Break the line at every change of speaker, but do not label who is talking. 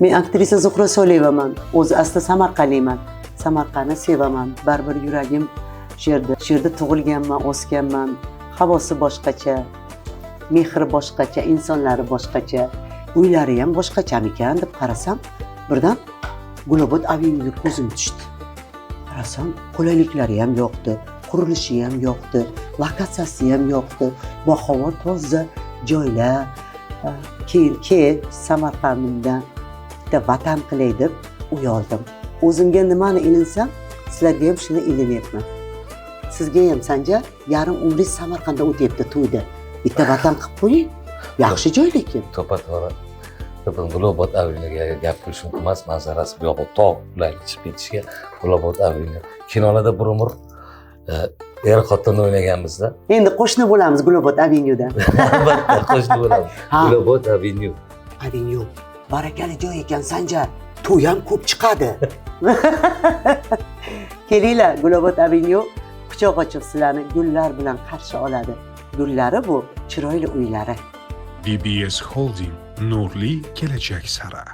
Men aktrisa Zuhra Soliyevaman. O'zi asli Samarqandliman. Samarqandni sevaman. Baribir yuragim shu yerda tug'ilganman, o'sganman. Havosi boshqacha, mehri boshqacha, insonlari boshqacha, uylari ham boshqachamikan deb qarasam, birdan Gulobod Avenue'ga ko'zim tushdi. Qarasam, qulayliklari ham yo'qdi, qurilishi ham yo'qdi, lokatsiyasi ham yo'qdi. Baquvvat toza joylar. Keyin Samarqandimdan bitta vatan qilay deb uy oldim. O'zimga nimani ilinsam, sizlarga ham shuni ilinyapman. Sizga ham Sanjar yarim umringiz Samarqandda o'tyapti to'yda. Bitta vatan qilib qo'ying. Yaxshi joy lekin.
To'pa-to'g'ri. Gulobod Avenue'ga gap qilish mumkin emas, manzarasi bu yoqqa tog' ularni chiqib ketishga Gulobod Avenue. Kinolarda bir umr er-xotin o'ynaganmizda.
Endi qo'shni bo'lamiz Gulobod Avenue'da.
Albatta qo'shni bo'lamiz. Gulobod Avenue.
Avenue. Barakali joy ekan Sanjar. To'y ham ko'p chiqadi. Kelinglar, Gulobod Avenue quchoq ochib sizlarni gullar bilan qarshi oladi. Gullari bu chiroyli uylari.
BBS Holding nurli kelajak sari.